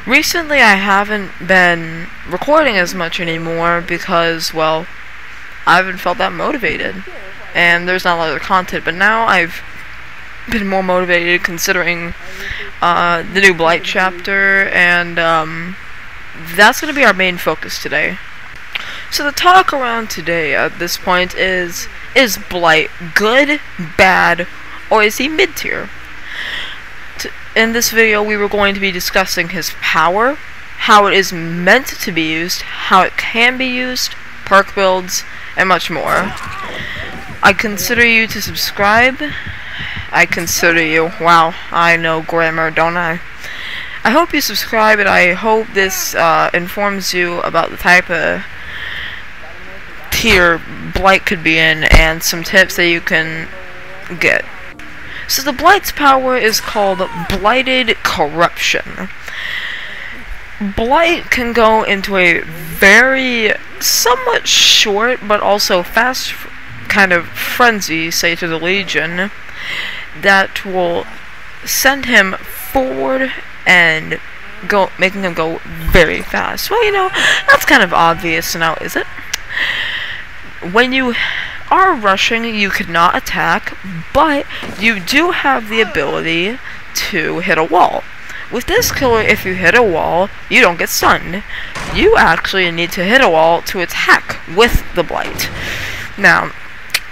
Recently I haven't been recording as much anymore because, well, I haven't felt that motivated. And there's not a lot of content, but now I've been more motivated considering the new Blight chapter, and that's going to be our main focus today. So the talk around today at this point is Blight good, bad, or is he mid-tier? In this video we were going to be discussing his power, how it is meant to be used, how it can be used, perk builds, and much more. I consider you to subscribe. I consider you. Wow, I know grammar, don't I? I hope you subscribe, and I hope this informs you about the type of tier Blight could be in, and some tips that you can get. So the Blight's power is called Blighted Corruption. Blight can go into a very somewhat short but also fast kind of frenzy, say to the Legion, that will send him forward and making him go very fast. Well, you know, that's kind of obvious now, is it? When you are rushing, you could not attack, but you do have the ability to hit a wall. With this killer, if you hit a wall, you don't get stunned. You actually need to hit a wall to attack with the Blight. Now,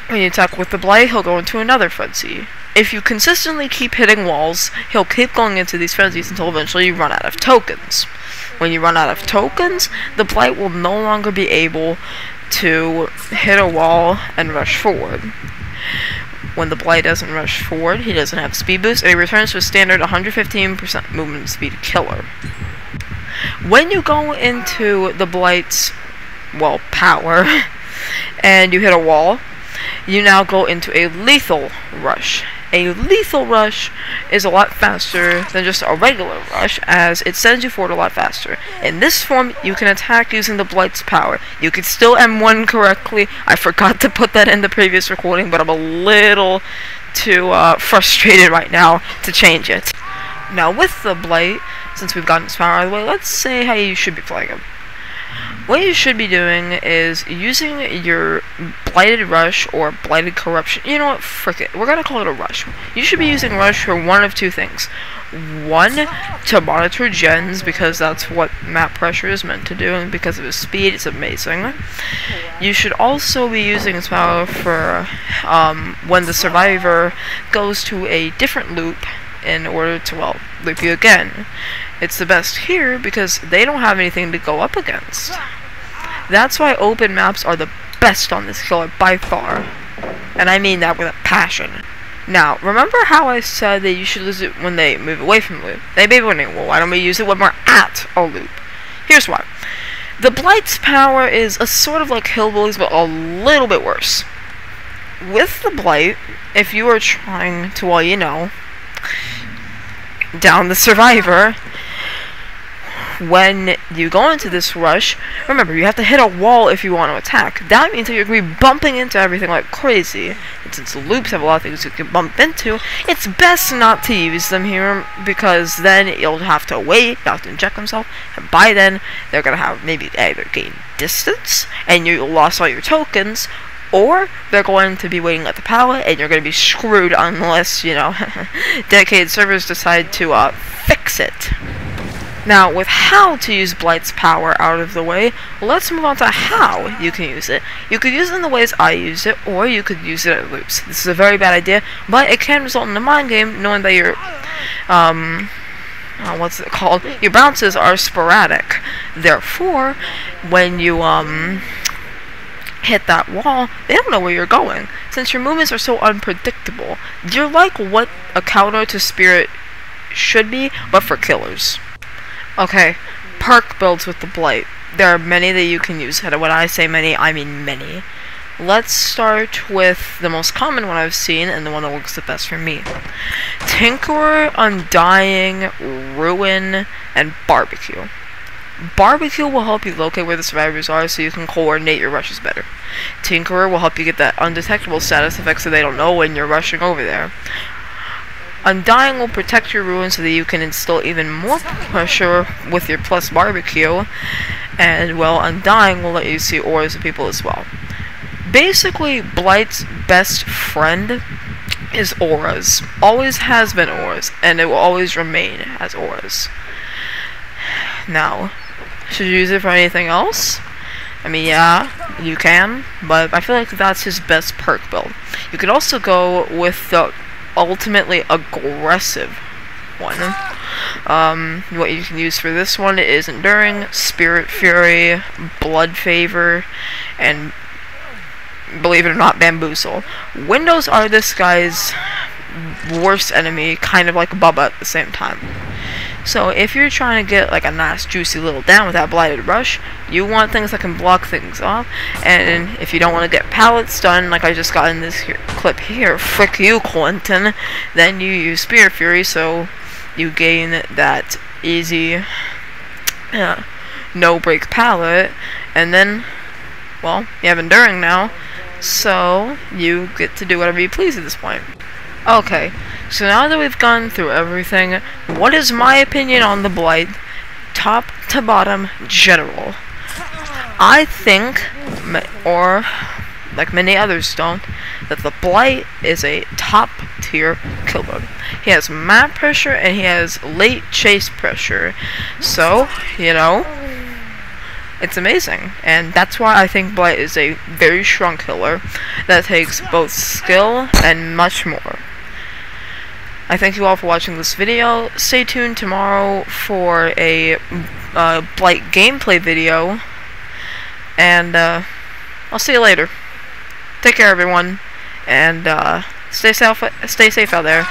when you attack with the Blight, he'll go into another frenzy. If you consistently keep hitting walls, he'll keep going into these frenzies until eventually you run out of tokens. When you run out of tokens, the Blight will no longer be able to hit a wall and rush forward. When the Blight doesn't rush forward, he doesn't have speed boost, and he returns to a standard 115% movement speed killer. When you go into the Blight's, well, power, and you hit a wall, you now go into a lethal rush. A lethal rush is a lot faster than just a regular rush, as it sends you forward a lot faster. In this form, you can attack using the Blight's power. You can still M1 correctly. I forgot to put that in the previous recording, but I'm a little too frustrated right now to change it. Now with the Blight, since we've gotten his power out of the way, let's say how you should be playing him. What you should be doing is using your Blighted Rush or Blighted Corruption. You know what? Frick it. We're gonna call it a Rush. You should be using Rush for one of two things. One, to monitor gens, because that's what map pressure is meant to do, and because of his speed, it's amazing. You should also be using his power for when the survivor goes to a different loop in order to, well, loop you again. It's the best here because they don't have anything to go up against. That's why open maps are the best on this killer by far. And I mean that with a passion. Now, remember how I said that you should use it when they move away from loop? They may be wondering, well, why don't we use it when we're at a loop? Here's why. The Blight's power is a sort of like Hillbillies, but a little bit worse. With the Blight, if you are trying to, well, you know, down the survivor, when you go into this rush, remember, you have to hit a wall if you want to attack. That means that you're going to be bumping into everything like crazy. And since the loops have a lot of things you can bump into, it's best not to use them here, because then you'll have to wait, you'll have to inject themselves, and by then, they're going to have maybe either gain distance, and you lost all your tokens, or they're going to be waiting at the power, and you're going to be screwed unless, you know, dedicated servers decide to fix it. Now, with how to use Blight's power out of the way, let's move on to how you can use it. You could use it in the ways I use it, or you could use it at loops. This is a very bad idea, but it can result in a mind game, knowing that your, what's it called? Your bounces are sporadic. Therefore, when you, hit that wall, they don't know where you're going. Since your movements are so unpredictable, you're like what a counter to Spirit should be, but for killers. Okay, perk builds with the Blight. There are many that you can use, and when I say many, I mean many. Let's start with the most common one I've seen, and the one that works the best for me. Tinkerer, Undying, Ruin, and Barbecue. Barbecue will help you locate where the survivors are so you can coordinate your rushes better. Tinkerer will help you get that undetectable status effect so they don't know when you're rushing over there. Undying will protect your ruins so that you can instill even more pressure with your plus barbecue, and well, Undying will let you see auras of people as well. Basically, Blight's best friend is auras. Always has been auras, and it will always remain as auras. Now, should you use it for anything else? I mean, yeah, you can, but I feel like that's his best perk build. You could also go with the ultimately aggressive one. What you can use for this one is Enduring, Spirit Fury, Blood Favor, and believe it or not, Bamboozle. Windows are this guy's worst enemy, kind of like Bubba at the same time. So if you're trying to get like a nice juicy little down with that Blighted Rush, you want things that can block things off, and if you don't want to get pallets done like I just got in this clip here, frick you Clinton, then you use Spirit Fury, so you gain that easy no break pallet, and then, well, you have Enduring now, so you get to do whatever you please at this point. Okay, so now that we've gone through everything, what is my opinion on the Blight, top to bottom, general? I think, or like many others don't, that the Blight is a top tier killer. He has map pressure and he has late chase pressure, so, you know, it's amazing, and that's why I think Blight is a very strong killer that takes both skill and much more. I thank you all for watching this video. Stay tuned tomorrow for a Blight gameplay video, and I'll see you later. Take care, everyone, and stay safe out there.